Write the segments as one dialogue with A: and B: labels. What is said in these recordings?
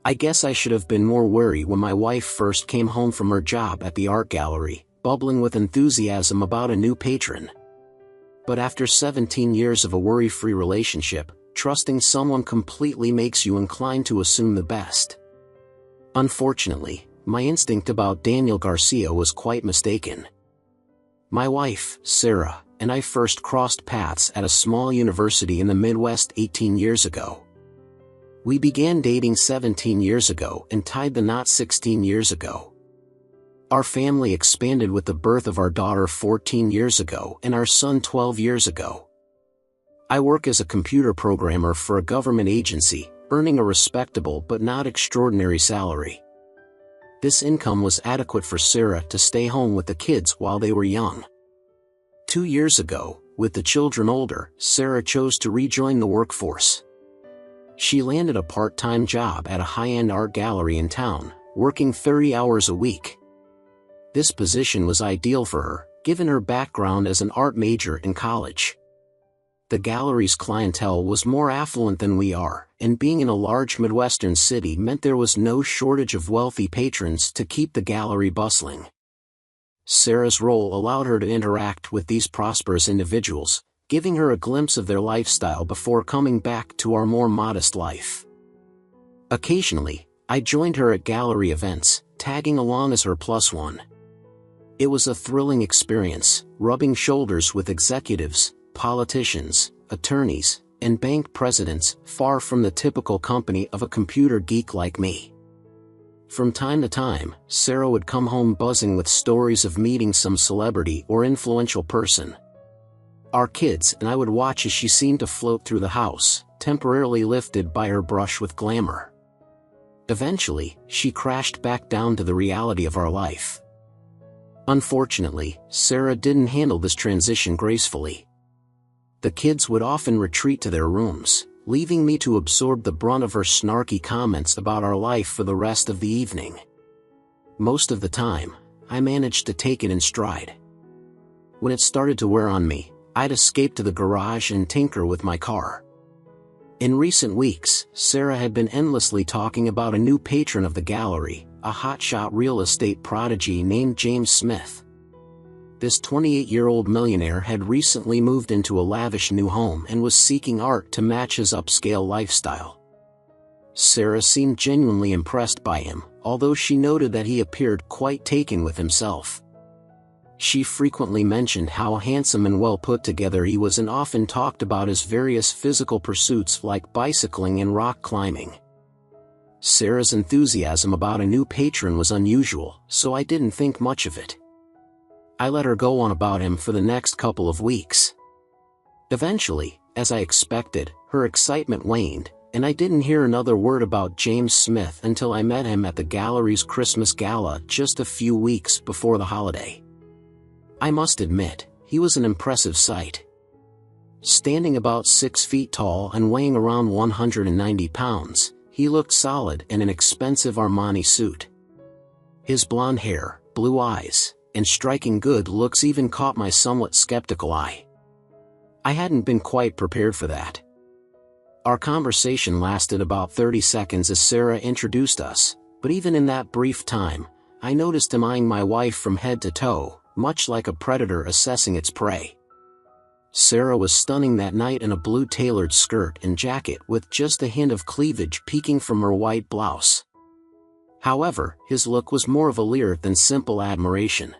A: I guess I should have been more wary when my wife first came home from her job at the art gallery, bubbling with enthusiasm about a new patron. But after 17 years of a worry-free relationship, trusting someone completely makes you inclined to assume the best. Unfortunately, my instinct about Daniel Garcia was quite mistaken. My wife, Sarah, and I first crossed paths at a small university in the Midwest 18 years ago. We began dating 17 years ago and tied the knot 16 years ago. Our family expanded with the birth of our daughter 14 years ago and our son 12 years ago. I work as a computer programmer for a government agency, earning a respectable but not extraordinary salary. This income was adequate for Sarah to stay home with the kids while they were young. 2 years ago, with the children older, Sarah chose to rejoin the workforce. She landed a part-time job at a high-end art gallery in town, working 30 hours a week. This position was ideal for her, given her background as an art major in college. The gallery's clientele was more affluent than we are, and being in a large Midwestern city meant there was no shortage of wealthy patrons to keep the gallery bustling. Sarah's role allowed her to interact with these prosperous individuals, giving her a glimpse of their lifestyle before coming back to our more modest life. Occasionally, I joined her at gallery events, tagging along as her plus one. It was a thrilling experience, rubbing shoulders with executives, politicians, attorneys, and bank presidents, far from the typical company of a computer geek like me. From time to time, Sarah would come home buzzing with stories of meeting some celebrity or influential person. Our kids and I would watch as she seemed to float through the house, temporarily lifted by her brush with glamour. Eventually, she crashed back down to the reality of our life. Unfortunately, Sarah didn't handle this transition gracefully. The kids would often retreat to their rooms, leaving me to absorb the brunt of her snarky comments about our life for the rest of the evening. Most of the time, I managed to take it in stride. When it started to wear on me, I'd escape to the garage and tinker with my car. In recent weeks, Sarah had been endlessly talking about a new patron of the gallery, a hotshot real estate prodigy named James Smith. This 28-year-old millionaire had recently moved into a lavish new home and was seeking art to match his upscale lifestyle. Sarah seemed genuinely impressed by him, although she noted that he appeared quite taken with himself. She frequently mentioned how handsome and well put together he was and often talked about his various physical pursuits like bicycling and rock climbing. Sarah's enthusiasm about a new patron was unusual, so I didn't think much of it. I let her go on about him for the next couple of weeks. Eventually, as I expected, her excitement waned, and I didn't hear another word about James Smith until I met him at the gallery's Christmas gala just a few weeks before the holiday. I must admit, he was an impressive sight. Standing about 6 feet tall and weighing around 190 pounds, he looked solid in an expensive Armani suit. His blonde hair, blue eyes, and striking good looks even caught my somewhat skeptical eye. I hadn't been quite prepared for that. Our conversation lasted about 30 seconds as Sarah introduced us, but even in that brief time, I noticed him eyeing my wife from head to toe, much like a predator assessing its prey. Sarah was stunning that night in a blue tailored skirt and jacket with just a hint of cleavage peeking from her white blouse. However, his look was more of a leer than simple admiration.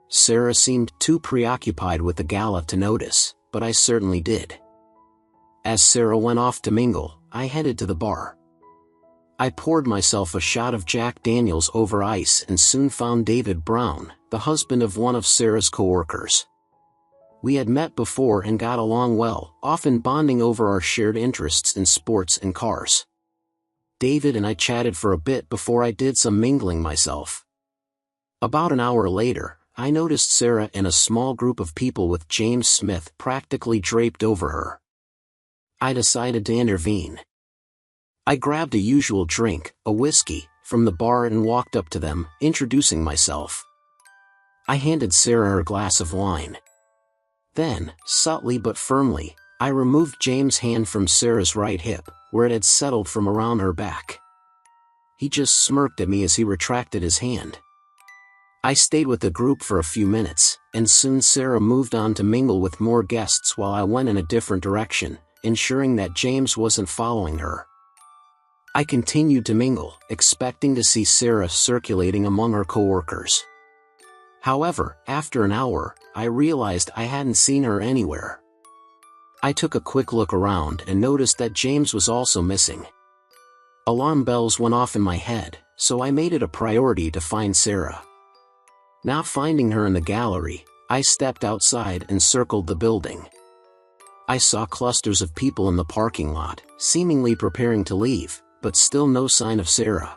A: Sarah seemed too preoccupied with the gala to notice, but I certainly did. As Sarah went off to mingle, I headed to the bar. I poured myself a shot of Jack Daniels over ice and soon found David Brown, the husband of one of Sarah's coworkers. We had met before and got along well, often bonding over our shared interests in sports and cars. David and I chatted for a bit before I did some mingling myself. About an hour later, I noticed Sarah in a small group of people with James Smith practically draped over her. I decided to intervene. I grabbed a usual drink, a whiskey, from the bar and walked up to them, introducing myself. I handed Sarah her glass of wine. Then, subtly but firmly, I removed James' hand from Sarah's right hip, where it had settled from around her back. he just smirked at me as he retracted his hand. I stayed with the group for a few minutes, and soon Sarah moved on to mingle with more guests while I went in a different direction, ensuring that James wasn't following her. I continued to mingle, expecting to see Sarah circulating among her coworkers. However, after an hour, I realized I hadn't seen her anywhere. I took a quick look around and noticed that James was also missing. Alarm bells went off in my head, so I made it a priority to find Sarah. Not finding her in the gallery, I stepped outside and circled the building. I saw clusters of people in the parking lot, seemingly preparing to leave, but still no sign of Sarah.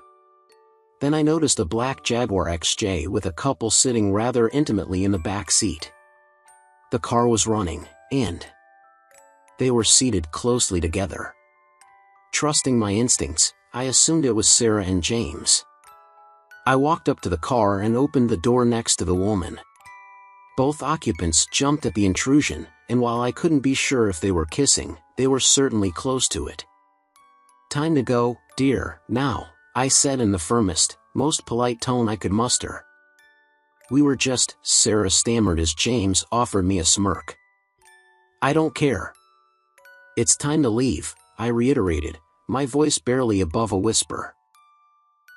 A: Then I noticed a black Jaguar XJ with a couple sitting rather intimately in the back seat. The car was running, and they were seated closely together. Trusting my instincts, I assumed it was Sarah and James. I walked up to the car and opened the door next to the woman. Both occupants jumped at the intrusion, and while I couldn't be sure if they were kissing, they were certainly close to it. "Time to go, dear, now," I said in the firmest, most polite tone I could muster. "We were just," Sarah stammered as James offered me a smirk. "I don't care." "It's time to leave," I reiterated, my voice barely above a whisper.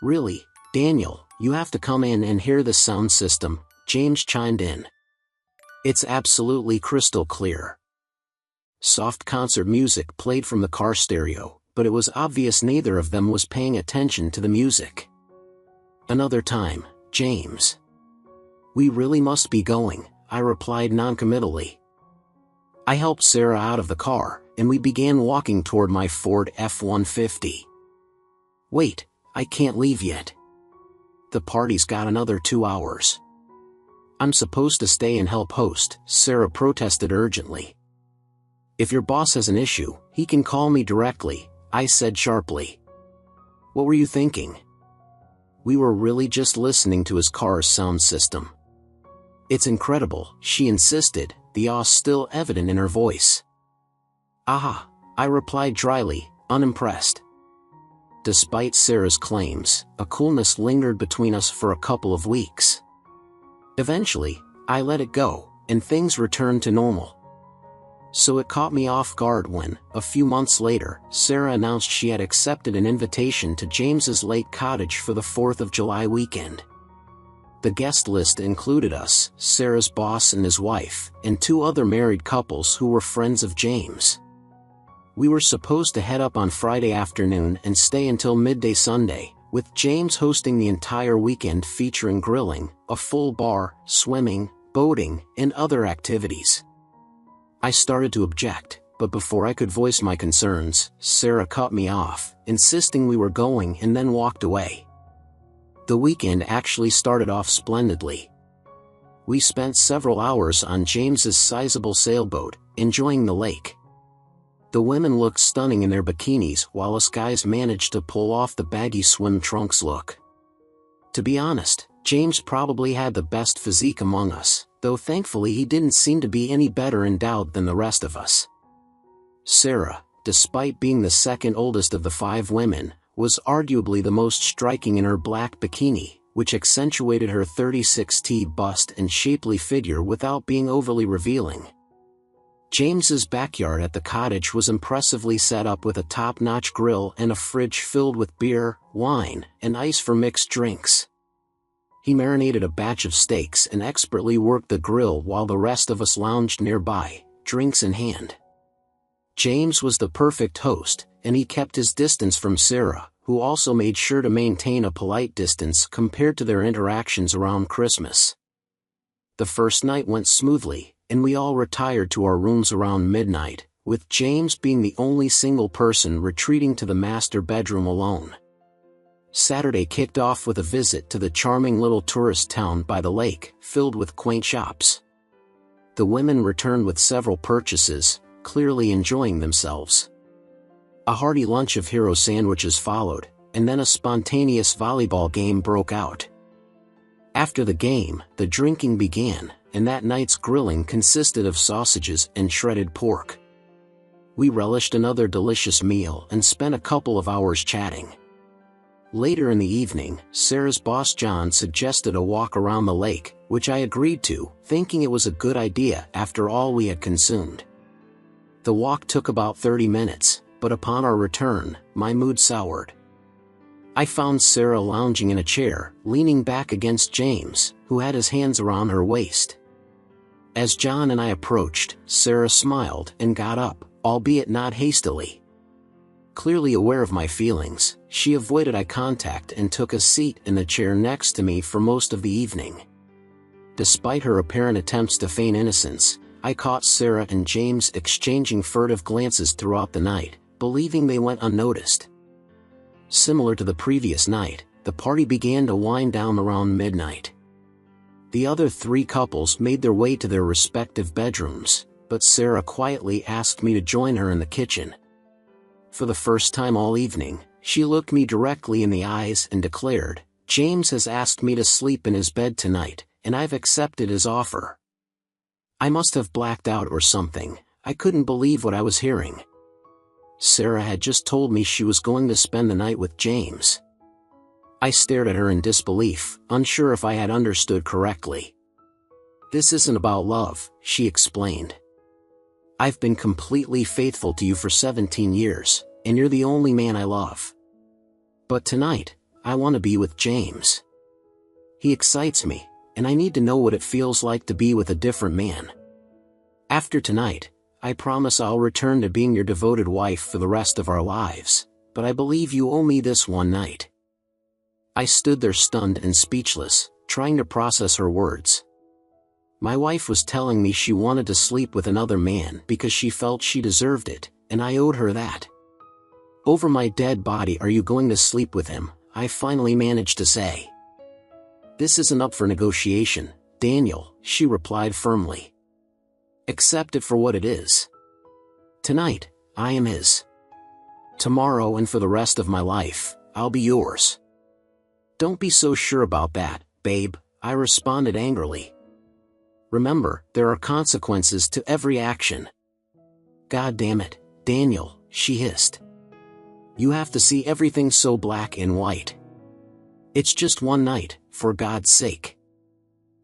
A: "Really, Daniel, you have to come in and hear the sound system," James chimed in. "It's absolutely crystal clear." Soft concert music played from the car stereo, but it was obvious neither of them was paying attention to the music. "Another time, James." "We really must be going," I replied noncommittally. I helped Sarah out of the car, and we began walking toward my Ford F-150. "Wait, I can't leave yet. The party's got another 2 hours. I'm supposed to stay and help host," Sarah protested urgently. "If your boss has an issue, he can call me directly," I said sharply. "What were you thinking?" "We were really just listening to his car's sound system." "It's incredible," she insisted, the awe still evident in her voice. "Ah," I replied dryly, unimpressed. Despite Sarah's claims, a coolness lingered between us for a couple of weeks. Eventually, I let it go, and things returned to normal. So it caught me off guard when, a few months later, Sarah announced she had accepted an invitation to James's lake cottage for the 4th of July weekend. The guest list included us, Sarah's boss and his wife, and 2 other married couples who were friends of James. We were supposed to head up on Friday afternoon and stay until midday Sunday, with James hosting the entire weekend featuring grilling, a full bar, swimming, boating, and other activities. I started to object, but before I could voice my concerns, Sarah cut me off, insisting we were going, and then walked away. The weekend actually started off splendidly. We spent several hours on James's sizable sailboat, enjoying the lake. The women looked stunning in their bikinis while us guys managed to pull off the baggy swim trunks look. To be honest, James probably had the best physique among us, though thankfully he didn't seem to be any better endowed than the rest of us. Sarah, despite being the second oldest of the 5 women, was arguably the most striking in her black bikini, which accentuated her 36T bust and shapely figure without being overly revealing. James's backyard at the cottage was impressively set up with a top-notch grill and a fridge filled with beer, wine, and ice for mixed drinks. He marinated a batch of steaks and expertly worked the grill while the rest of us lounged nearby, drinks in hand. James was the perfect host, and he kept his distance from Sarah, who also made sure to maintain a polite distance compared to their interactions around Christmas. The first night went smoothly, and we all retired to our rooms around midnight, with James being the only single person retreating to the master bedroom alone. Saturday kicked off with a visit to the charming little tourist town by the lake, filled with quaint shops. The women returned with several purchases, clearly enjoying themselves. A hearty lunch of hero sandwiches followed, and then a spontaneous volleyball game broke out. After the game, the drinking began, and that night's grilling consisted of sausages and shredded pork. We relished another delicious meal and spent a couple of hours chatting. Later in the evening, Sarah's boss John suggested a walk around the lake, which I agreed to, thinking it was a good idea after all we had consumed. The walk took about 30 minutes, but upon our return, my mood soured. I found Sarah lounging in a chair, leaning back against James, who had his hands around her waist. As John and I approached, Sarah smiled and got up, albeit not hastily. Clearly aware of my feelings, she avoided eye contact and took a seat in the chair next to me for most of the evening. Despite her apparent attempts to feign innocence, I caught Sarah and James exchanging furtive glances throughout the night, believing they went unnoticed. Similar to the previous night, the party began to wind down around midnight. The other three couples made their way to their respective bedrooms, but Sarah quietly asked me to join her in the kitchen. For the first time all evening, she looked me directly in the eyes and declared, "James has asked me to sleep in his bed tonight, and I've accepted his offer." I must have blacked out or something. I couldn't believe what I was hearing. Sarah had just told me she was going to spend the night with James. I stared at her in disbelief, unsure if I had understood correctly. "This isn't about love," she explained. "I've been completely faithful to you for 17 years, and you're the only man I love. But tonight, I want to be with James. He excites me, and I need to know what it feels like to be with a different man. After tonight, I promise I'll return to being your devoted wife for the rest of our lives, but I believe you owe me this one night." I stood there stunned and speechless, trying to process her words. My wife was telling me she wanted to sleep with another man because she felt she deserved it, and I owed her that. "Over my dead body, are you going to sleep with him?" I finally managed to say. "This isn't up for negotiation, Daniel," she replied firmly. "Accept it for what it is. Tonight, I am his. Tomorrow and for the rest of my life, I'll be yours." "Don't be so sure about that, babe," I responded angrily. "Remember, there are consequences to every action." "God damn it, Daniel," she hissed. "You have to see everything so black and white. It's just one night, for God's sake.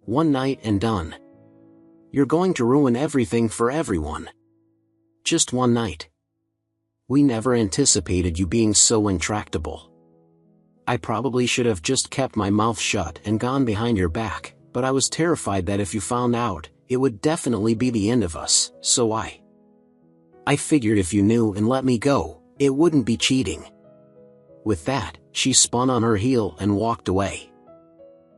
A: One night and done. You're going to ruin everything for everyone. Just one night. We never anticipated you being so intractable. I probably should have just kept my mouth shut and gone behind your back, but I was terrified that if you found out, it would definitely be the end of us, so I figured if you knew and let me go, it wouldn't be cheating." With that, she spun on her heel and walked away.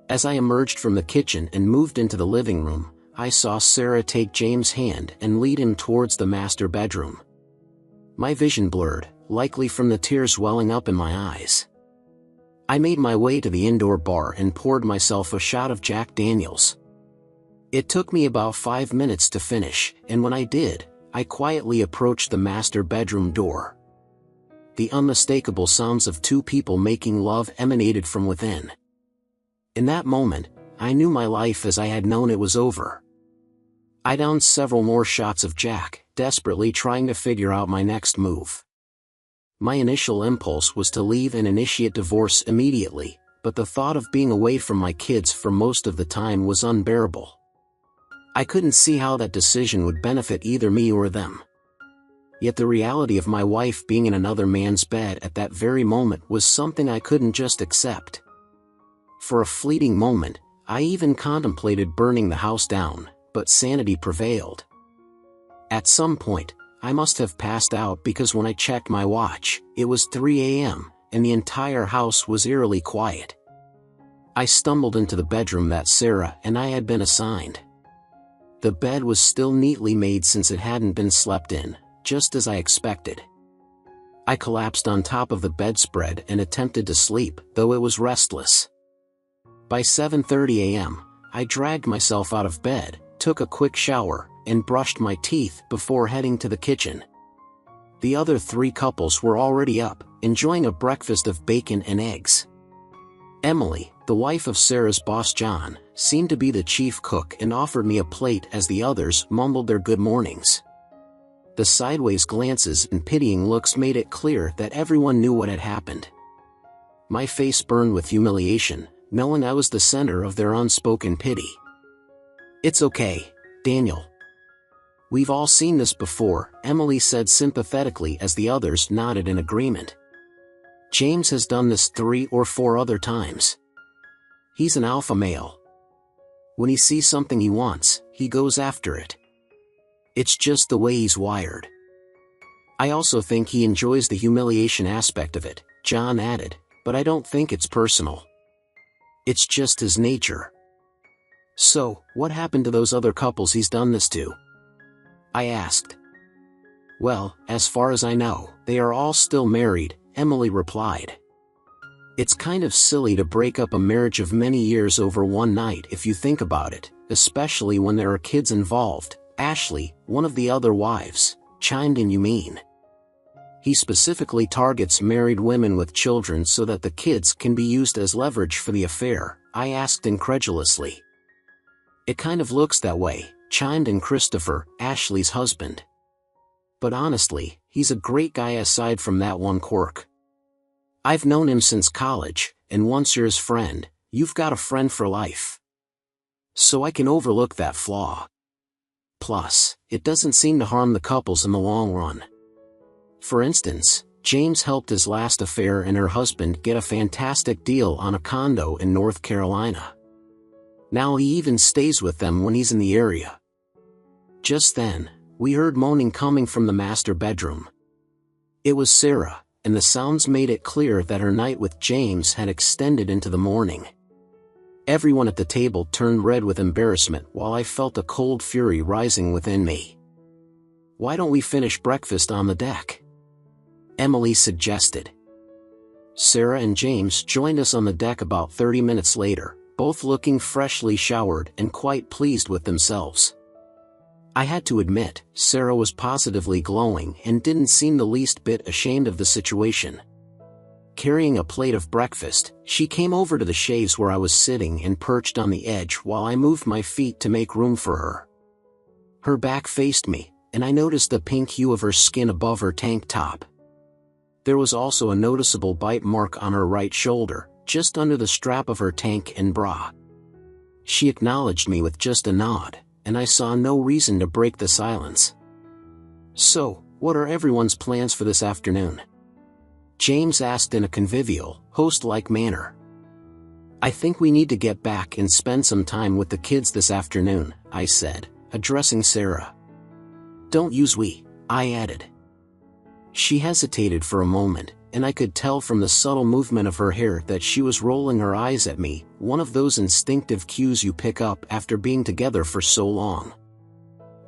A: As I emerged from the kitchen and moved into the living room, I saw Sarah take James' hand and lead him towards the master bedroom. My vision blurred, likely from the tears welling up in my eyes. I made my way to the indoor bar and poured myself a shot of Jack Daniels. It took me about 5 minutes to finish, and when I did, I quietly approached the master bedroom door. The unmistakable sounds of two people making love emanated from within. In that moment, I knew my life as I had known it was over. I downed several more shots of Jack, desperately trying to figure out my next move. My initial impulse was to leave and initiate divorce immediately, but the thought of being away from my kids for most of the time was unbearable. I couldn't see how that decision would benefit either me or them. Yet the reality of my wife being in another man's bed at that very moment was something I couldn't just accept. For a fleeting moment, I even contemplated burning the house down, but sanity prevailed. At some point, I must have passed out because when I checked my watch, it was 3 a.m., and the entire house was eerily quiet. I stumbled into the bedroom that Sarah and I had been assigned. The bed was still neatly made since it hadn't been slept in, just as I expected. I collapsed on top of the bedspread and attempted to sleep, though it was restless. By 7:30 a.m., I dragged myself out of bed, took a quick shower, and brushed my teeth before heading to the kitchen. The other three couples were already up, enjoying a breakfast of bacon and eggs. Emily, the wife of Sarah's boss John, seemed to be the chief cook and offered me a plate as the others mumbled their good mornings. The sideways glances and pitying looks made it clear that everyone knew what had happened. My face burned with humiliation, knowing I was the center of their unspoken pity. "It's okay, Daniel. We've all seen this before," Emily said sympathetically as the others nodded in agreement. "James has done this 3 or 4 other times. He's an alpha male. When he sees something he wants, he goes after it. It's just the way he's wired." "I also think he enjoys the humiliation aspect of it," John added, "but I don't think it's personal. It's just his nature." "So, what happened to those other couples he's done this to?" I asked. "Well, as far as I know, they are all still married," Emily replied. "It's kind of silly to break up a marriage of many years over one night if you think about it, especially when there are kids involved." Ashley, one of the other wives, chimed in. "You mean he specifically targets married women with children so that the kids can be used as leverage for the affair?" I asked incredulously. "It kind of looks that way," chimed in Christopher, Ashley's husband. "But honestly, he's a great guy aside from that one quirk. I've known him since college, and once you're his friend, you've got a friend for life. So I can overlook that flaw. Plus, it doesn't seem to harm the couples in the long run. For instance, James helped his last affair and her husband get a fantastic deal on a condo in North Carolina. Now he even stays with them when he's in the area." Just then, we heard moaning coming from the master bedroom. It was Sarah, and the sounds made it clear that her night with James had extended into the morning. Everyone at the table turned red with embarrassment while I felt a cold fury rising within me. "Why don't we finish breakfast on the deck?" Emily suggested. Sarah and James joined us on the deck about 30 minutes later, both looking freshly showered and quite pleased with themselves. I had to admit, Sarah was positively glowing and didn't seem the least bit ashamed of the situation. Carrying a plate of breakfast, she came over to the chaise where I was sitting and perched on the edge while I moved my feet to make room for her. Her back faced me, and I noticed the pink hue of her skin above her tank top. There was also a noticeable bite mark on her right shoulder, just under the strap of her tank and bra. She acknowledged me with just a nod, and I saw no reason to break the silence. "So, what are everyone's plans for this afternoon?" James asked in a convivial, host-like manner. "I think we need to get back and spend some time with the kids this afternoon," I said, addressing Sarah. "Don't use we," I added. She hesitated for a moment, and I could tell from the subtle movement of her hair that she was rolling her eyes at me, one of those instinctive cues you pick up after being together for so long.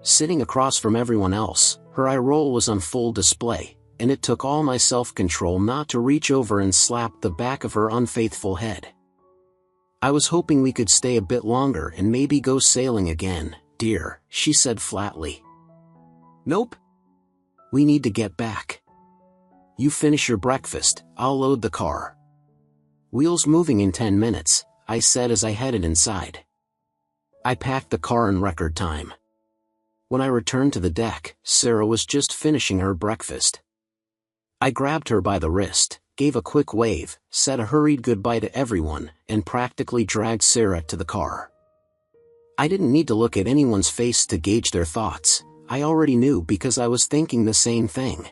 A: Sitting across from everyone else, her eye roll was on full display, and it took all my self-control not to reach over and slap the back of her unfaithful head. "I was hoping we could stay a bit longer and maybe go sailing again, dear," she said flatly. "Nope. We need to get back. You finish your breakfast, I'll load the car. Wheels moving in 10 minutes, I said as I headed inside. I packed the car in record time. When I returned to the deck, Sarah was just finishing her breakfast. I grabbed her by the wrist, gave a quick wave, said a hurried goodbye to everyone, and practically dragged Sarah to the car. I didn't need to look at anyone's face to gauge their thoughts. I already knew because I was thinking the same thing.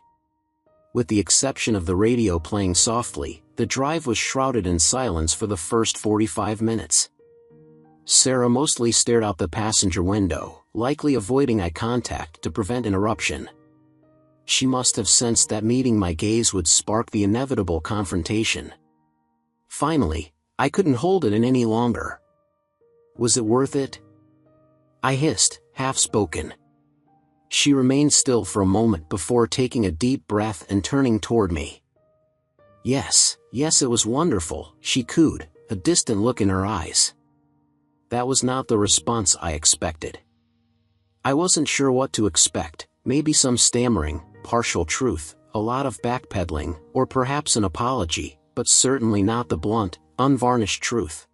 A: With the exception of the radio playing softly, the drive was shrouded in silence for the first 45 minutes. Sarah mostly stared out the passenger window, likely avoiding eye contact to prevent interruption. She must have sensed that meeting my gaze would spark the inevitable confrontation. Finally, I couldn't hold it in any longer. "Was it worth it?" I hissed, half-spoken. She remained still for a moment before taking a deep breath and turning toward me. Yes, it was wonderful," she cooed, a distant look in her eyes. That was not the response I expected. I wasn't sure what to expect, maybe some stammering, partial truth, a lot of backpedaling, or perhaps an apology, but certainly not the blunt, unvarnished truth.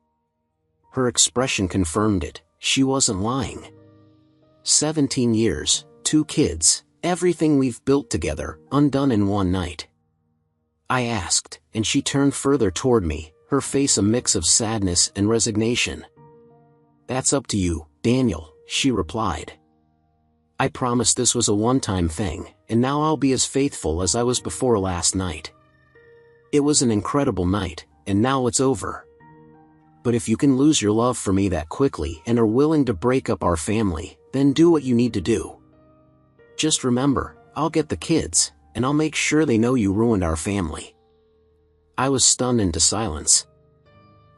A: Her expression confirmed it, she wasn't lying. 17 years, 2 kids, everything we've built together, undone in one night. I asked, and she turned further toward me, her face a mix of sadness and resignation. "That's up to you, Daniel," she replied. "I promised this was a one-time thing, and now I'll be as faithful as I was before last night. It was an incredible night, and now it's over. But if you can lose your love for me that quickly and are willing to break up our family, then do what you need to do. Just remember, I'll get the kids, and I'll make sure they know you ruined our family." I was stunned into silence.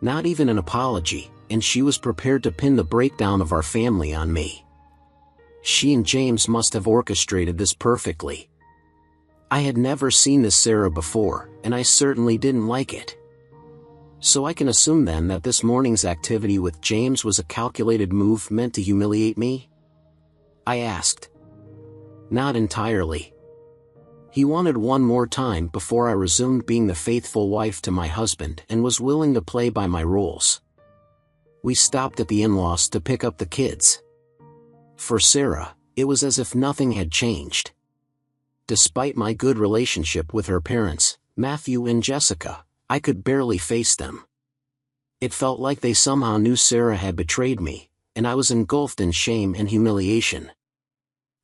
A: Not even an apology, and she was prepared to pin the breakdown of our family on me. She and James must have orchestrated this perfectly. I had never seen this Sarah before, and I certainly didn't like it. So I can assume then that this morning's activity with James was a calculated move meant to humiliate me? I asked. Not entirely. He wanted one more time before I resumed being the faithful wife to my husband and was willing to play by my rules. We stopped at the in-laws to pick up the kids. For Sarah, it was as if nothing had changed. Despite my good relationship with her parents, Matthew and Jessica, I could barely face them. It felt like they somehow knew Sarah had betrayed me, and I was engulfed in shame and humiliation.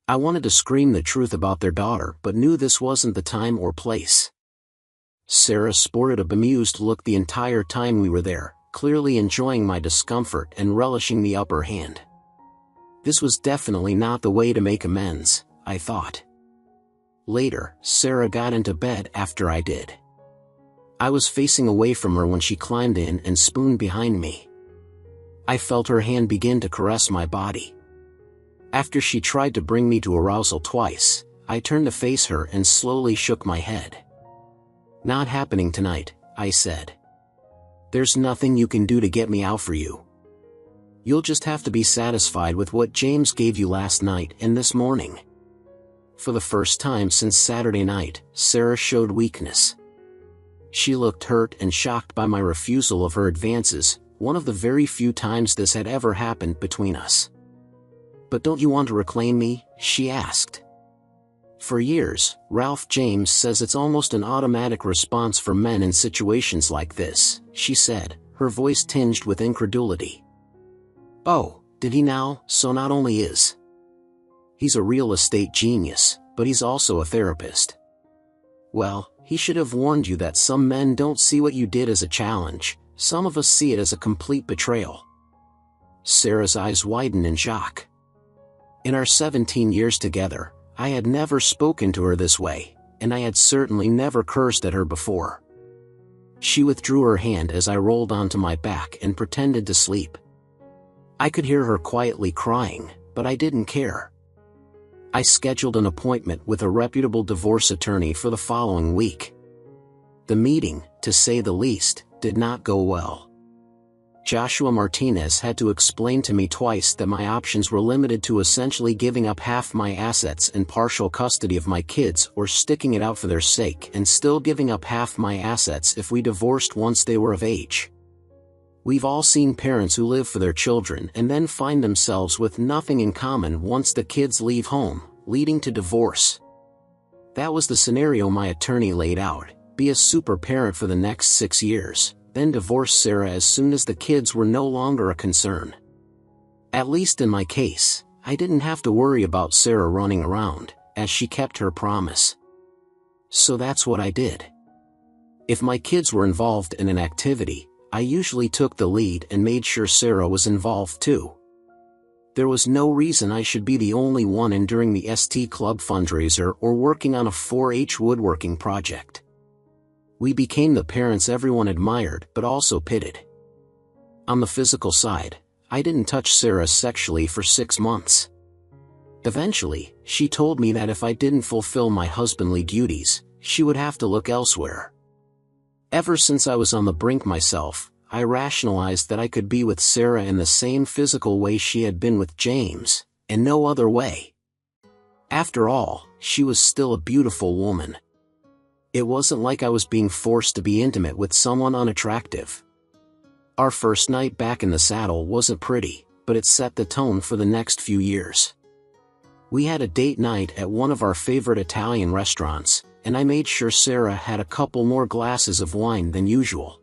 A: I wanted to scream the truth about their daughter but knew this wasn't the time or place. Sarah sported a bemused look the entire time we were there, clearly enjoying my discomfort and relishing the upper hand. This was definitely not the way to make amends, I thought. Later, Sarah got into bed after I did. I was facing away from her when she climbed in and spooned behind me. I felt her hand begin to caress my body. After she tried to bring me to arousal twice, I turned to face her and slowly shook my head. "Not happening tonight," I said. "There's nothing you can do to get me out for you. You'll just have to be satisfied with what James gave you last night and this morning." For the first time since Saturday night, Sarah showed weakness. She looked hurt and shocked by my refusal of her advances, one of the very few times this had ever happened between us. "But don't you want to reclaim me?" she asked. "For years, Ralph James says it's almost an automatic response for men in situations like this," she said, her voice tinged with incredulity. "Oh, did he now? So not only is he's a real estate genius, but he's also a therapist. Well, he should have warned you that some men don't see what you did as a challenge, some of us see it as a complete betrayal." Sarah's eyes widened in shock. In our 17 years together, I had never spoken to her this way, and I had certainly never cursed at her before. She withdrew her hand as I rolled onto my back and pretended to sleep. I could hear her quietly crying, but I didn't care. I scheduled an appointment with a reputable divorce attorney for the following week. The meeting, to say the least, did not go well. Joshua Martinez had to explain to me twice that my options were limited to essentially giving up half my assets and partial custody of my kids or sticking it out for their sake and still giving up half my assets if we divorced once they were of age. We've all seen parents who live for their children and then find themselves with nothing in common once the kids leave home, leading to divorce. That was the scenario my attorney laid out: be a super parent for the next 6 years, then divorce Sarah as soon as the kids were no longer a concern. At least in my case, I didn't have to worry about Sarah running around, as she kept her promise. So that's what I did. If my kids were involved in an activity, I usually took the lead and made sure Sarah was involved too. There was no reason I should be the only one enduring the ST Club fundraiser or working on a 4-H woodworking project. We became the parents everyone admired but also pitied. On the physical side, I didn't touch Sarah sexually for 6 months. Eventually, she told me that if I didn't fulfill my husbandly duties, she would have to look elsewhere. Ever since I was on the brink myself, I rationalized that I could be with Sarah in the same physical way she had been with James, and no other way. After all, she was still a beautiful woman. It wasn't like I was being forced to be intimate with someone unattractive. Our first night back in the saddle wasn't pretty, but it set the tone for the next few years. We had a date night at one of our favorite Italian restaurants, and I made sure Sarah had a couple more glasses of wine than usual.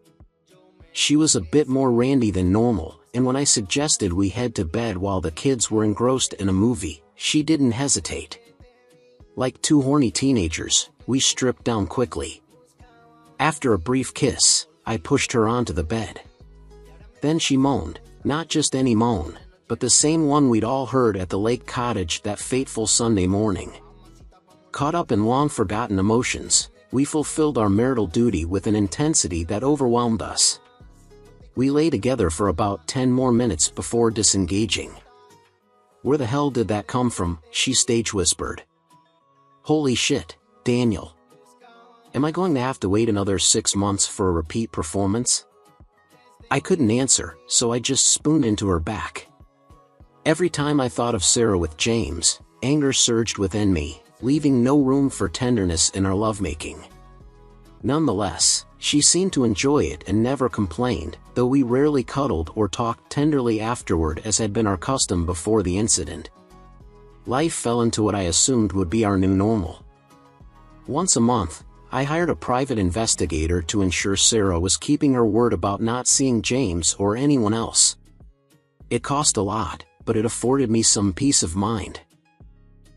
A: She was a bit more randy than normal, and when I suggested we head to bed while the kids were engrossed in a movie, she didn't hesitate. Like two horny teenagers, we stripped down quickly. After a brief kiss, I pushed her onto the bed. Then she moaned, not just any moan, but the same one we'd all heard at the lake cottage that fateful Sunday morning. Caught up in long-forgotten emotions, we fulfilled our marital duty with an intensity that overwhelmed us. We lay together for about 10 more minutes before disengaging. "Where the hell did that come from?" she stage whispered. "Holy shit, Daniel. Am I going to have to wait another 6 months for a repeat performance?" I couldn't answer, so I just spooned into her back. Every time I thought of Sarah with James, anger surged within me, leaving no room for tenderness in our lovemaking. Nonetheless, she seemed to enjoy it and never complained, though we rarely cuddled or talked tenderly afterward as had been our custom before the incident. Life fell into what I assumed would be our new normal. Once a month, I hired a private investigator to ensure Sarah was keeping her word about not seeing James or anyone else. It cost a lot, but it afforded me some peace of mind.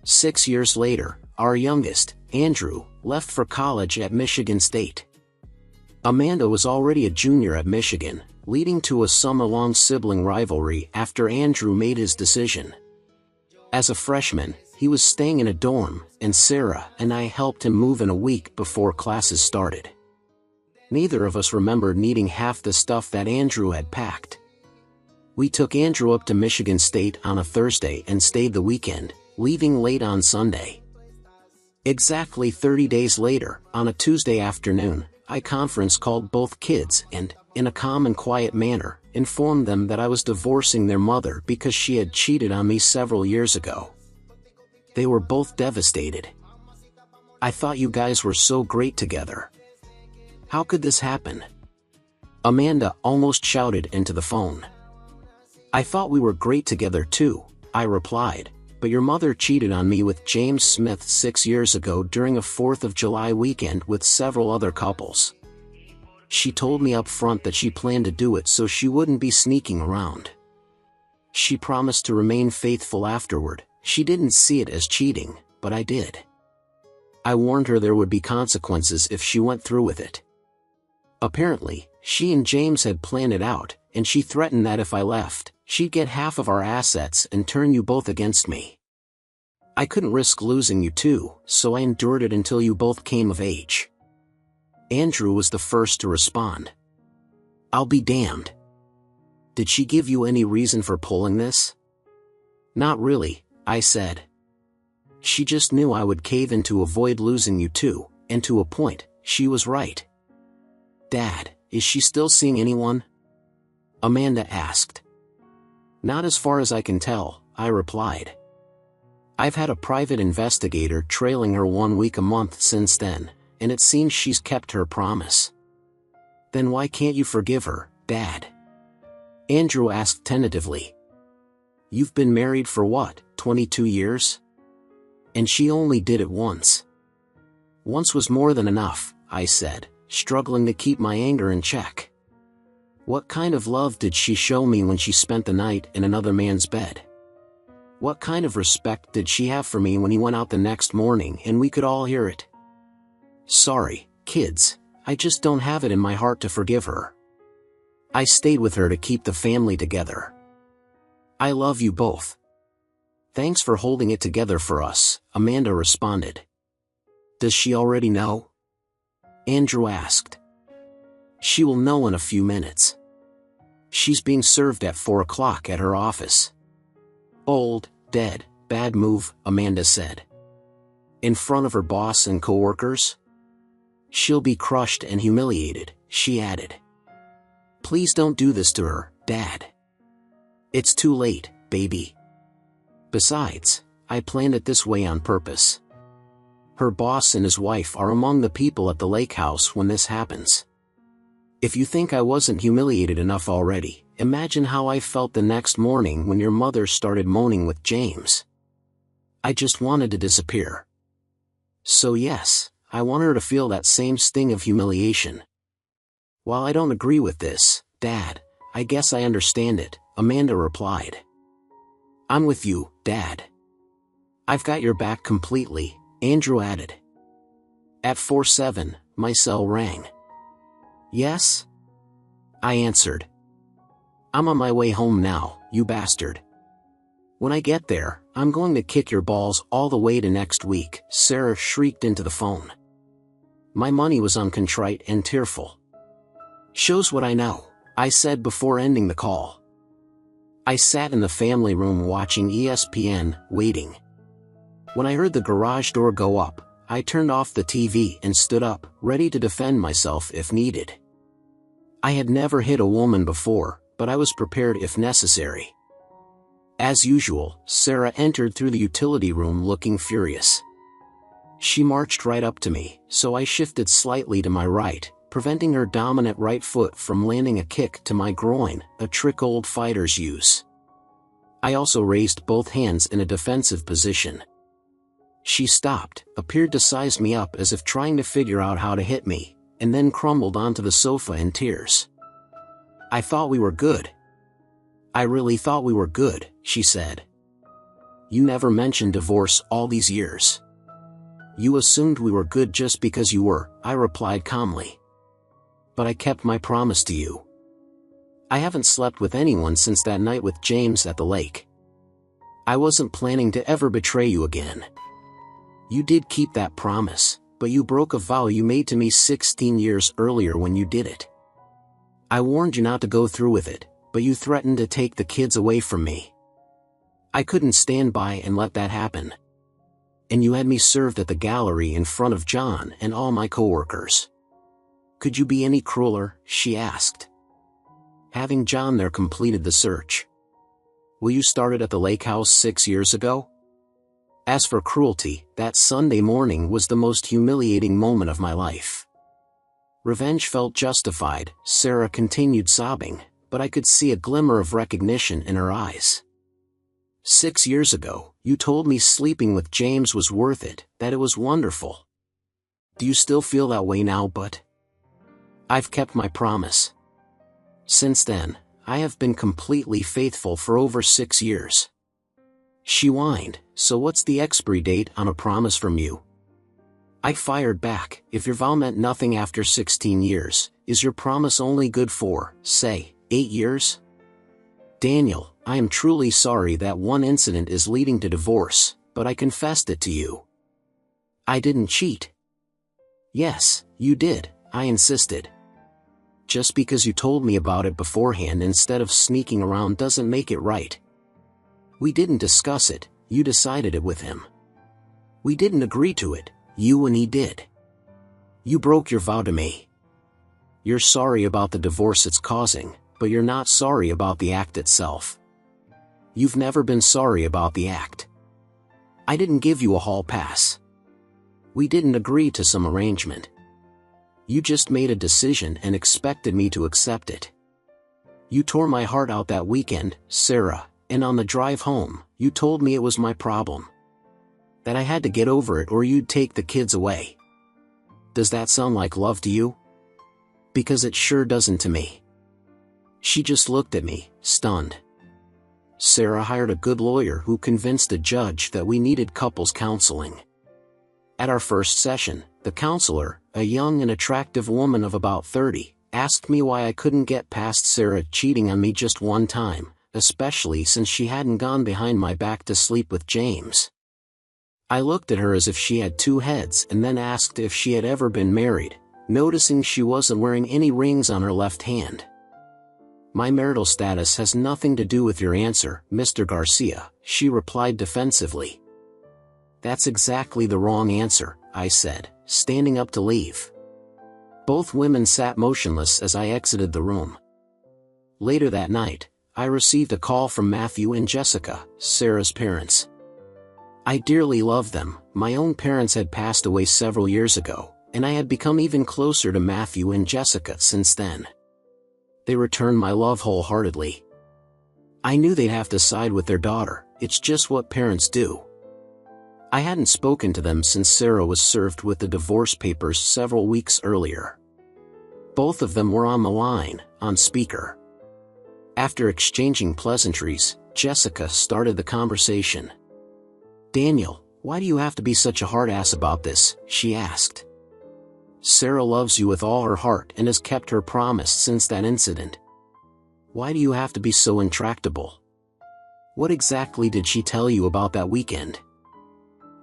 A: 6 years later, our youngest, Andrew, left for college at Michigan State. Amanda was already a junior at Michigan, leading to a summer-long sibling rivalry after Andrew made his decision. As a freshman, he was staying in a dorm, and Sarah and I helped him move in a week before classes started. Neither of us remembered needing half the stuff that Andrew had packed. We took Andrew up to Michigan State on a Thursday and stayed the weekend, leaving late on Sunday. Exactly 30 days later, on a Tuesday afternoon, I conference called both kids and, in a calm and quiet manner, informed them that I was divorcing their mother because she had cheated on me several years ago. They were both devastated. "I thought you guys were so great together. How could this happen?" Amanda almost shouted into the phone. "I thought we were great together too," I replied, "but your mother cheated on me with James Smith 6 years ago during a 4th of July weekend with several other couples. She told me up front that she planned to do it so she wouldn't be sneaking around. She promised to remain faithful afterward. She didn't see it as cheating, but I did. I warned her there would be consequences if she went through with it. Apparently, she and James had planned it out, and she threatened that if I left, she'd get half of our assets and turn you both against me. I couldn't risk losing you too, so I endured it until you both came of age." Andrew was the first to respond. "I'll be damned. Did she give you any reason for pulling this?" "Not really," I said. "She just knew I would cave in to avoid losing you too, and to a point, she was right." "Dad, is she still seeing anyone?" Amanda asked. "Not as far as I can tell," I replied. "I've had a private investigator trailing her 1 week a month since then, and it seems she's kept her promise." "Then why can't you forgive her, Dad?" Andrew asked tentatively. "You've been married for what, 22 years? And she only did it once." "Once was more than enough," I said, struggling to keep my anger in check. "What kind of love did she show me when she spent the night in another man's bed? What kind of respect did she have for me when he went out the next morning and we could all hear it? Sorry, kids, I just don't have it in my heart to forgive her. I stayed with her to keep the family together. I love you both. Thanks for holding it together for us," Amanda responded. "Does she already know?" Andrew asked. "She will know in a few minutes. She's being served at 4 o'clock at her office." "Old, dead, bad move," Amanda said. "In front of her boss and coworkers? She'll be crushed and humiliated," she added. "Please don't do this to her, Dad. It's too late, baby. Besides, I planned it this way on purpose. Her boss and his wife are among the people at the lake house when this happens. If you think I wasn't humiliated enough already, imagine how I felt the next morning when your mother started moaning with James. I just wanted to disappear. So yes, I want her to feel that same sting of humiliation. While I don't agree with this, Dad, I guess I understand it, Amanda replied. I'm with you, Dad. I've got your back completely, Andrew added. At 4:07, my cell rang. Yes? I answered. I'm on my way home now, you bastard. When I get there, I'm going to kick your balls all the way to next week, Sarah shrieked into the phone. My money was uncontrite and tearful. Shows what I know, I said before ending the call. I sat in the family room watching ESPN, waiting. When I heard the garage door go up, I turned off the TV and stood up, ready to defend myself if needed. I had never hit a woman before, but I was prepared if necessary. As usual, Sarah entered through the utility room looking furious. She marched right up to me, so I shifted slightly to my right, preventing her dominant right foot from landing a kick to my groin, a trick old fighters use. I also raised both hands in a defensive position. She stopped, appeared to size me up as if trying to figure out how to hit me, and then crumbled onto the sofa in tears. I thought we were good. I really thought we were good, she said. You never mentioned divorce all these years. You assumed we were good just because you were, I replied calmly. But I kept my promise to you. I haven't slept with anyone since that night with James at the lake. I wasn't planning to ever betray you again. You did keep that promise, but you broke a vow you made to me 16 years earlier when you did it. I warned you not to go through with it, but you threatened to take the kids away from me. I couldn't stand by and let that happen. And you had me served at the gallery in front of John and all my coworkers. Could you be any crueler? She asked. Having John there completed the search. Will you start it at the lake house 6 years ago? As for cruelty, that Sunday morning was the most humiliating moment of my life. Revenge felt justified, Sarah continued sobbing, but I could see a glimmer of recognition in her eyes. 6 years ago, you told me sleeping with James was worth it, that it was wonderful. Do you still feel that way now? But I've kept my promise. Since then, I have been completely faithful for over 6 years. She whined, so what's the expiry date on a promise from you? I fired back, if your vow meant nothing after 16 years, is your promise only good for, say, 8 years? Daniel, I am truly sorry that one incident is leading to divorce, but I confessed it to you. I didn't cheat. Yes, you did, I insisted. Just because you told me about it beforehand instead of sneaking around doesn't make it right. We didn't discuss it, you decided it with him. We didn't agree to it, you and he did. You broke your vow to me. You're sorry about the divorce it's causing, but you're not sorry about the act itself. You've never been sorry about the act. I didn't give you a hall pass. We didn't agree to some arrangement. You just made a decision and expected me to accept it. You tore my heart out that weekend, Sarah, and on the drive home, you told me it was my problem. That I had to get over it or you'd take the kids away. Does that sound like love to you? Because it sure doesn't to me. She just looked at me, stunned. Sarah hired a good lawyer who convinced a judge that we needed couples counseling. At our first session, the counselor, a young and attractive woman of about 30, asked me why I couldn't get past Sarah cheating on me just one time, especially since she hadn't gone behind my back to sleep with James. I looked at her as if she had two heads and then asked if she had ever been married, noticing she wasn't wearing any rings on her left hand. My marital status has nothing to do with your answer, Mr. Garcia, she replied defensively. That's exactly the wrong answer, I said, standing up to leave. Both women sat motionless as I exited the room. Later that night, I received a call from Matthew and Jessica, Sarah's parents. I dearly loved them. My own parents had passed away several years ago, and I had become even closer to Matthew and Jessica since then. They returned my love wholeheartedly. I knew they'd have to side with their daughter, it's just what parents do. I hadn't spoken to them since Sarah was served with the divorce papers several weeks earlier. Both of them were on the line, on speaker. After exchanging pleasantries, Jessica started the conversation. "Daniel, why do you have to be such a hard-ass about this?" she asked. "Sarah loves you with all her heart and has kept her promise since that incident. Why do you have to be so intractable? What exactly did she tell you about that weekend?"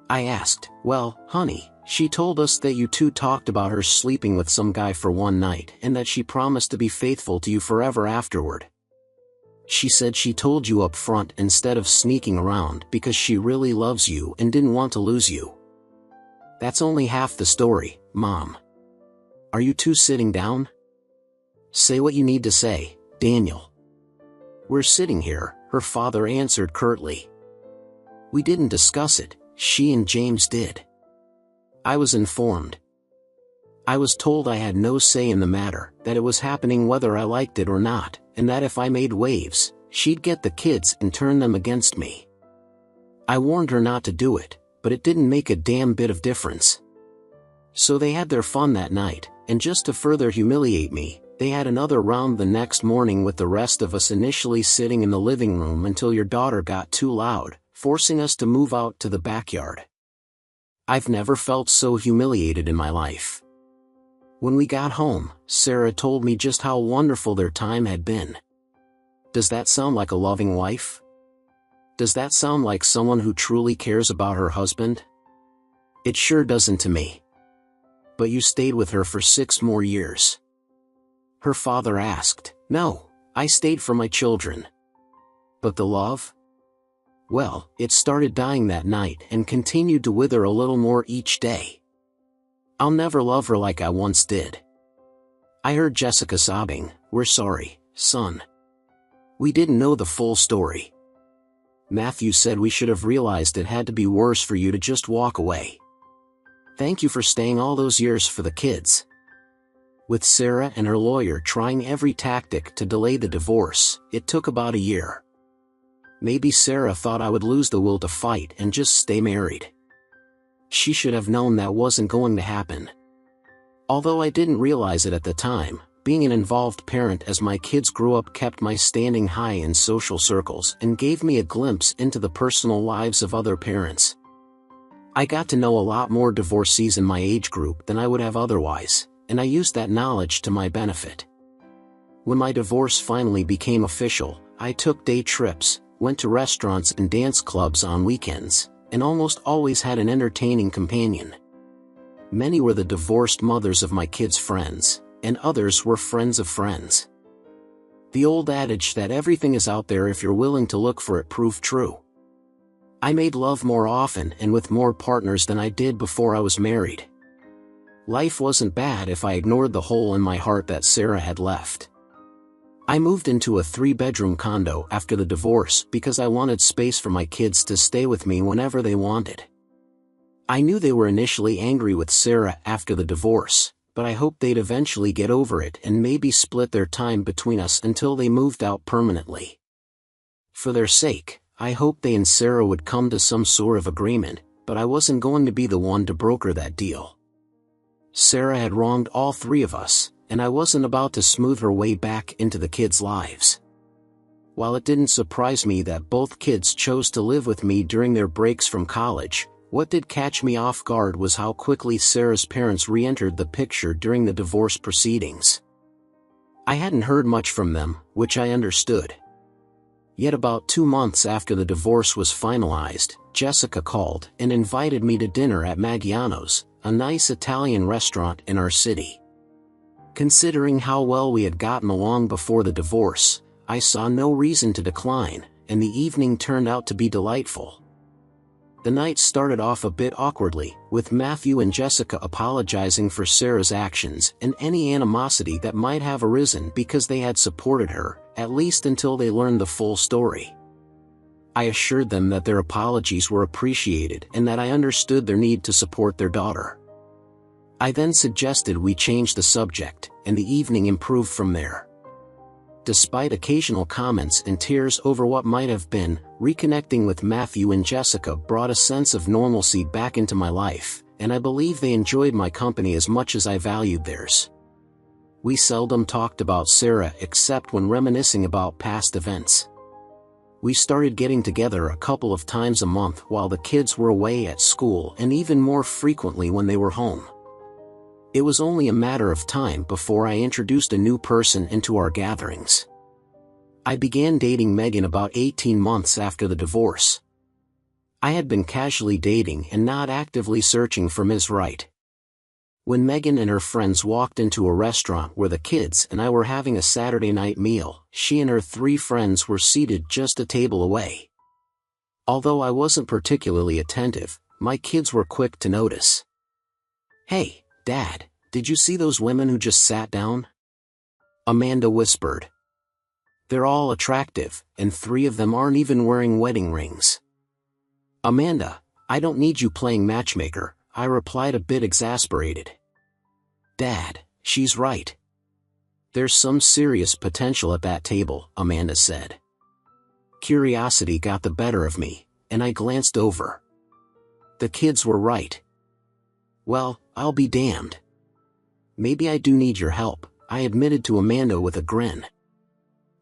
A: I asked. "Well, honey, she told us that you two talked about her sleeping with some guy for one night and that she promised to be faithful to you forever afterward. She said she told you up front instead of sneaking around because she really loves you and didn't want to lose you." "That's only half the story, Mom. Are you two sitting down?" "Say what you need to say, Daniel." "We're sitting here," her father answered curtly. "We didn't discuss it, she and James did. I was informed. I was told I had no say in the matter, that it was happening whether I liked it or not, and that if I made waves, she'd get the kids and turn them against me. I warned her not to do it, but it didn't make a damn bit of difference. So they had their fun that night, and just to further humiliate me, they had another round the next morning with the rest of us initially sitting in the living room until your daughter got too loud, forcing us to move out to the backyard. I've never felt so humiliated in my life." When we got home, Sarah told me just how wonderful their time had been. Does that sound like a loving wife? Does that sound like someone who truly cares about her husband? It sure doesn't to me. "But you stayed with her for 6 more years?" her father asked. "No, I stayed for my children." "But the love?" "Well, it started dying that night and continued to wither a little more each day. I'll never love her like I once did." I heard Jessica sobbing. "We're sorry, son. We didn't know the full story. Matthew said we should have realized it had to be worse for you to just walk away. Thank you for staying all those years for the kids." With Sarah and her lawyer trying every tactic to delay the divorce, it took about a year. Maybe Sarah thought I would lose the will to fight and just stay married. She should have known that wasn't going to happen. Although I didn't realize it at the time, being an involved parent as my kids grew up kept my standing high in social circles and gave me a glimpse into the personal lives of other parents. I got to know a lot more divorcees in my age group than I would have otherwise, and I used that knowledge to my benefit. When my divorce finally became official, I took day trips, went to restaurants and dance clubs on weekends, and almost always had an entertaining companion. Many were the divorced mothers of my kids' friends, and others were friends of friends. The old adage that everything is out there if you're willing to look for it proved true. I made love more often and with more partners than I did before I was married. Life wasn't bad if I ignored the hole in my heart that Sarah had left. I moved into a 3-bedroom condo after the divorce because I wanted space for my kids to stay with me whenever they wanted. I knew they were initially angry with Sarah after the divorce, but I hoped they'd eventually get over it and maybe split their time between us until they moved out permanently. For their sake, I hoped they and Sarah would come to some sort of agreement, but I wasn't going to be the one to broker that deal. Sarah had wronged all 3 of us, and I wasn't about to smooth her way back into the kids' lives. While it didn't surprise me that both kids chose to live with me during their breaks from college, what did catch me off guard was how quickly Sarah's parents re-entered the picture during the divorce proceedings. I hadn't heard much from them, which I understood. Yet about 2 months after the divorce was finalized, Jessica called and invited me to dinner at Maggiano's, a nice Italian restaurant in our city. Considering how well we had gotten along before the divorce, I saw no reason to decline, and the evening turned out to be delightful. The night started off a bit awkwardly, with Matthew and Jessica apologizing for Sarah's actions and any animosity that might have arisen because they had supported her, at least until they learned the full story. I assured them that their apologies were appreciated and that I understood their need to support their daughter. I then suggested we change the subject, and the evening improved from there. Despite occasional comments and tears over what might have been, reconnecting with Matthew and Jessica brought a sense of normalcy back into my life, and I believe they enjoyed my company as much as I valued theirs. We seldom talked about Sarah except when reminiscing about past events. We started getting together a couple of times a month while the kids were away at school and even more frequently when they were home. It was only a matter of time before I introduced a new person into our gatherings. I began dating Megan about 18 months after the divorce. I had been casually dating and not actively searching for Ms. Right. When Megan and her friends walked into a restaurant where the kids and I were having a Saturday night meal, she and her 3 friends were seated just a table away. Although I wasn't particularly attentive, my kids were quick to notice. "Hey, Dad, did you see those women who just sat down?" Amanda whispered. "They're all attractive, and 3 of them aren't even wearing wedding rings." "Amanda, I don't need you playing matchmaker," I replied, a bit exasperated. "Dad, she's right. There's some serious potential at that table," Amanda said. Curiosity got the better of me, and I glanced over. The kids were right. "Well, I'll be damned. Maybe I do need your help," I admitted to Amanda with a grin.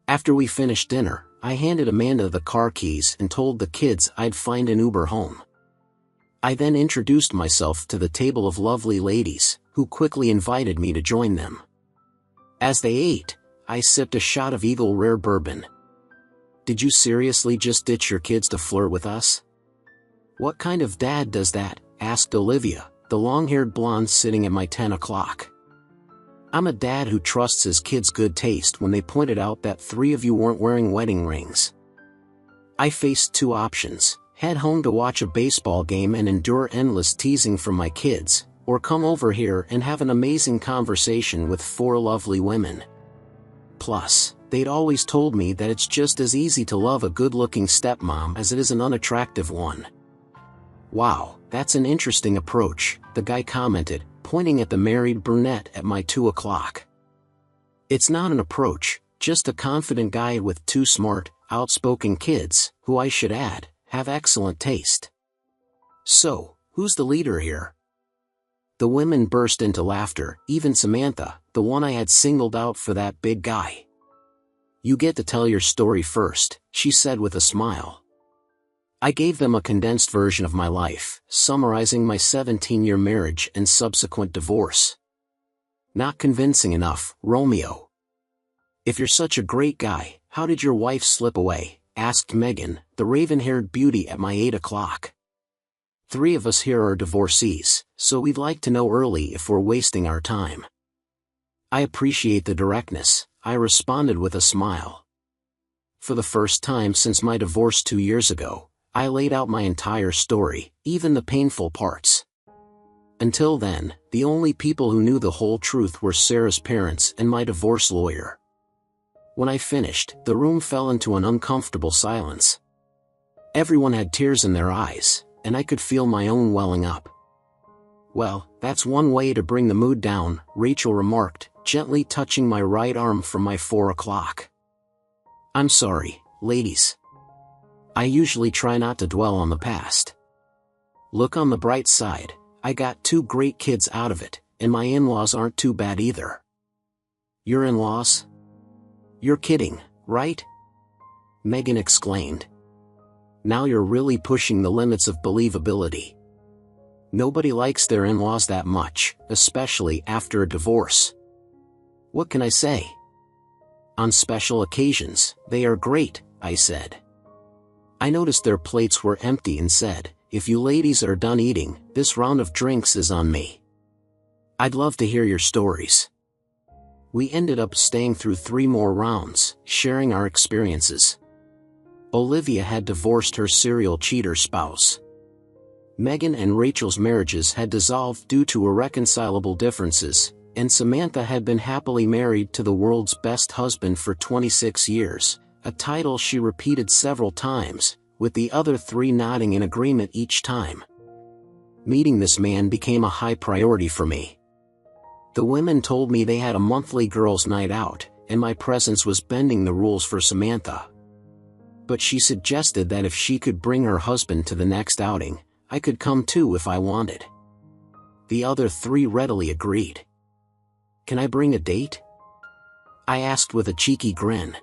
A: After we finished dinner, I handed Amanda the car keys and told the kids I'd find an Uber home. I then introduced myself to the table of lovely ladies, who quickly invited me to join them. As they ate, I sipped a shot of Eagle Rare bourbon. "Did you seriously just ditch your kids to flirt with us?" "What kind of dad does that?" asked Olivia, the long-haired blonde sitting at my 10 o'clock. "I'm a dad who trusts his kids' good taste when they pointed out that 3 of you weren't wearing wedding rings." I faced 2 options: head home to watch a baseball game and endure endless teasing from my kids, or come over here and have an amazing conversation with 4 lovely women. Plus, they'd always told me that it's just as easy to love a good-looking stepmom as it is an unattractive one. "Wow, that's an interesting approach," the guy commented, pointing at the married brunette at my 2 o'clock. "It's not an approach, just a confident guy with 2 smart, outspoken kids, who I should add, have excellent taste." "So, who's the leader here?" The women burst into laughter, even Samantha, the one I had singled out for that big guy. "You get to tell your story first," she said with a smile. I gave them a condensed version of my life, summarizing my 17-year marriage and subsequent divorce. "Not convincing enough, Romeo." "If you're such a great guy, how did your wife slip away?" asked Megan, the raven-haired beauty at my 8 o'clock. "3 of us here are divorcees, so we'd like to know early if we're wasting our time." "I appreciate the directness," I responded with a smile. For the first time since my divorce 2 years ago, I laid out my entire story, even the painful parts. Until then, the only people who knew the whole truth were Sarah's parents and my divorce lawyer. When I finished, the room fell into an uncomfortable silence. Everyone had tears in their eyes, and I could feel my own welling up. "Well, that's one way to bring the mood down," Rachel remarked, gently touching my right arm from my 4 o'clock. "I'm sorry, ladies. I usually try not to dwell on the past. Look on the bright side, I got 2 great kids out of it, and my in-laws aren't too bad either." "Your in-laws? You're kidding, right?" Megan exclaimed. "Now you're really pushing the limits of believability. Nobody likes their in-laws that much, especially after a divorce." "What can I say? On special occasions, they are great," I said. I noticed their plates were empty and said, "If you ladies are done eating, this round of drinks is on me. I'd love to hear your stories." We ended up staying through 3 more rounds, sharing our experiences. Olivia had divorced her serial cheater spouse. Megan and Rachel's marriages had dissolved due to irreconcilable differences, and Samantha had been happily married to the world's best husband for 26 years, a title she repeated several times, with the other 3 nodding in agreement each time. Meeting this man became a high priority for me. The women told me they had a monthly girls' night out, and my presence was bending the rules for Samantha. But she suggested that if she could bring her husband to the next outing, I could come too if I wanted. The other three readily agreed. "Can I bring a date?" I asked with a cheeky grin.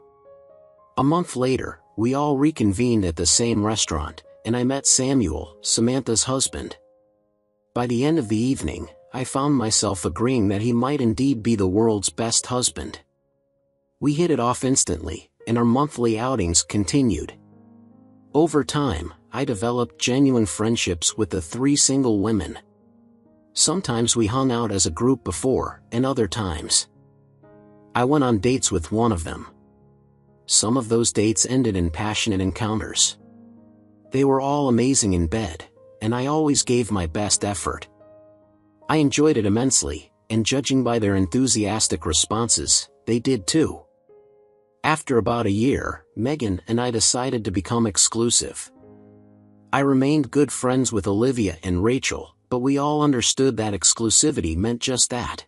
A: A month later, we all reconvened at the same restaurant, and I met Samuel, Samantha's husband. By the end of the evening, I found myself agreeing that he might indeed be the world's best husband. We hit it off instantly, and our monthly outings continued. Over time, I developed genuine friendships with the three single women. Sometimes we hung out as a group before, and other times I went on dates with one of them. Some of those dates ended in passionate encounters. They were all amazing in bed, and I always gave my best effort. I enjoyed it immensely, and judging by their enthusiastic responses, they did too. After about a year, Megan and I decided to become exclusive. I remained good friends with Olivia and Rachel, but we all understood that exclusivity meant just that.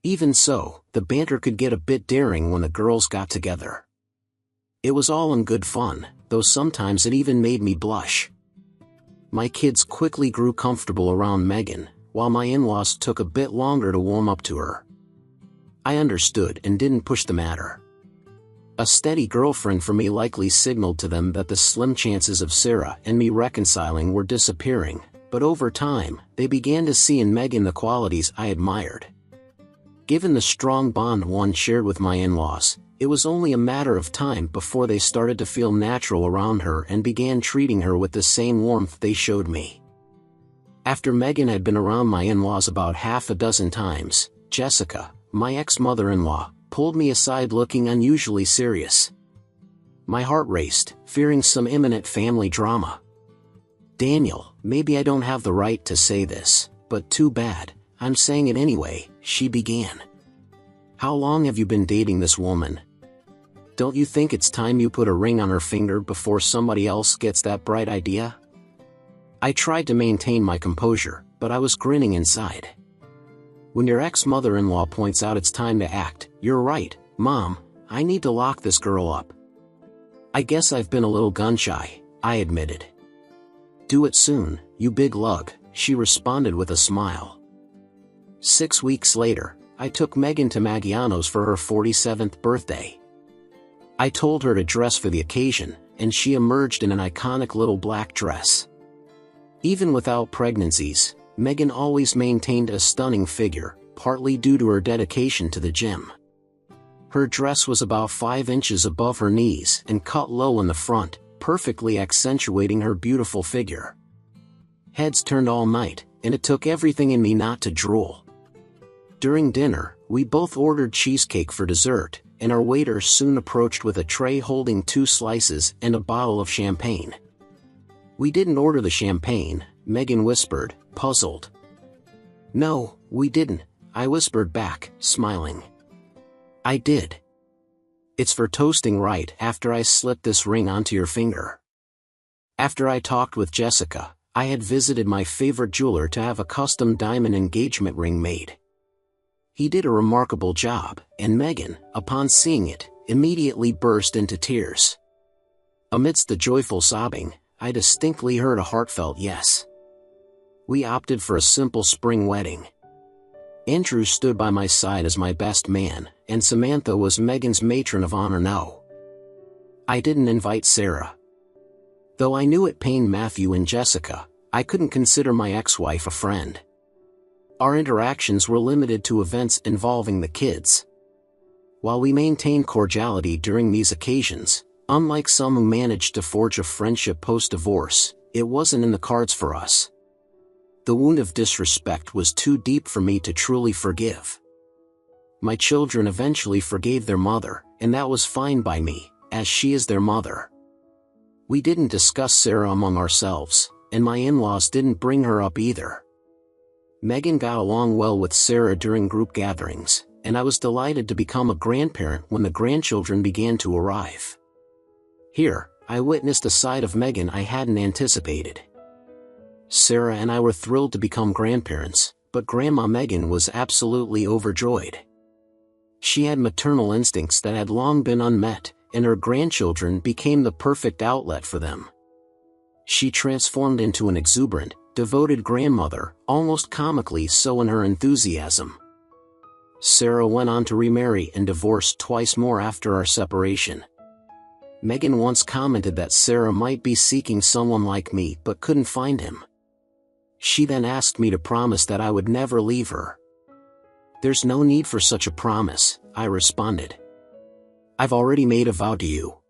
A: Even so, the banter could get a bit daring when the girls got together. It was all in good fun, though sometimes it even made me blush. My kids quickly grew comfortable around Megan, while my in-laws took a bit longer to warm up to her. I understood and didn't push the matter. A steady girlfriend for me likely signaled to them that the slim chances of Sarah and me reconciling were disappearing, but over time, they began to see in Megan the qualities I admired. Given the strong bond one shared with my in-laws, it was only a matter of time before they started to feel natural around her and began treating her with the same warmth they showed me. After Megan had been around my in-laws about half a dozen times, Jessica, my ex-mother-in-law, pulled me aside looking unusually serious. My heart raced, fearing some imminent family drama. "Daniel, maybe I don't have the right to say this, but too bad, I'm saying it anyway," she began. "How long have you been dating this woman? Don't you think it's time you put a ring on her finger before somebody else gets that bright idea?" I tried to maintain my composure, but I was grinning inside. "When your ex-mother-in-law points out it's time to act, you're right, Mom, I need to lock this girl up." "I guess I've been a little gun-shy," I admitted. "Do it soon, you big lug," she responded with a smile. 6 weeks later, I took Megan to Maggiano's for her 47th birthday. I told her to dress for the occasion, and she emerged in an iconic little black dress. Even without pregnancies, Megan always maintained a stunning figure, partly due to her dedication to the gym. Her dress was about 5 inches above her knees and cut low in the front, perfectly accentuating her beautiful figure. Heads turned all night, and it took everything in me not to drool. During dinner, we both ordered cheesecake for dessert, and our waiter soon approached with a tray holding 2 slices and a bottle of champagne. "We didn't order the champagne," Megan whispered, puzzled. "No, we didn't," I whispered back, smiling. "I did. It's for toasting right after I slipped this ring onto your finger." After I talked with Jessica, I had visited my favorite jeweler to have a custom diamond engagement ring made. He did a remarkable job, and Megan, upon seeing it, immediately burst into tears. Amidst the joyful sobbing, I distinctly heard a heartfelt yes. We opted for a simple spring wedding. Andrew stood by my side as my best man, and Samantha was Megan's matron of honor. No, I didn't invite Sarah. Though I knew it pained Matthew and Jessica, I couldn't consider my ex-wife a friend. Our interactions were limited to events involving the kids. While we maintained cordiality during these occasions, unlike some who managed to forge a friendship post-divorce, it wasn't in the cards for us. The wound of disrespect was too deep for me to truly forgive. My children eventually forgave their mother, and that was fine by me, as she is their mother. We didn't discuss Sarah among ourselves, and my in-laws didn't bring her up either. Megan got along well with Sarah during group gatherings, and I was delighted to become a grandparent when the grandchildren began to arrive. Here, I witnessed a side of Megan I hadn't anticipated. Sarah and I were thrilled to become grandparents, but Grandma Megan was absolutely overjoyed. She had maternal instincts that had long been unmet, and her grandchildren became the perfect outlet for them. She transformed into an exuberant, devoted grandmother, almost comically so in her enthusiasm. Sarah went on to remarry and divorce twice more after our separation. Megan once commented that Sarah might be seeking someone like me but couldn't find him. She then asked me to promise that I would never leave her. "There's no need for such a promise," I responded. "I've already made a vow to you."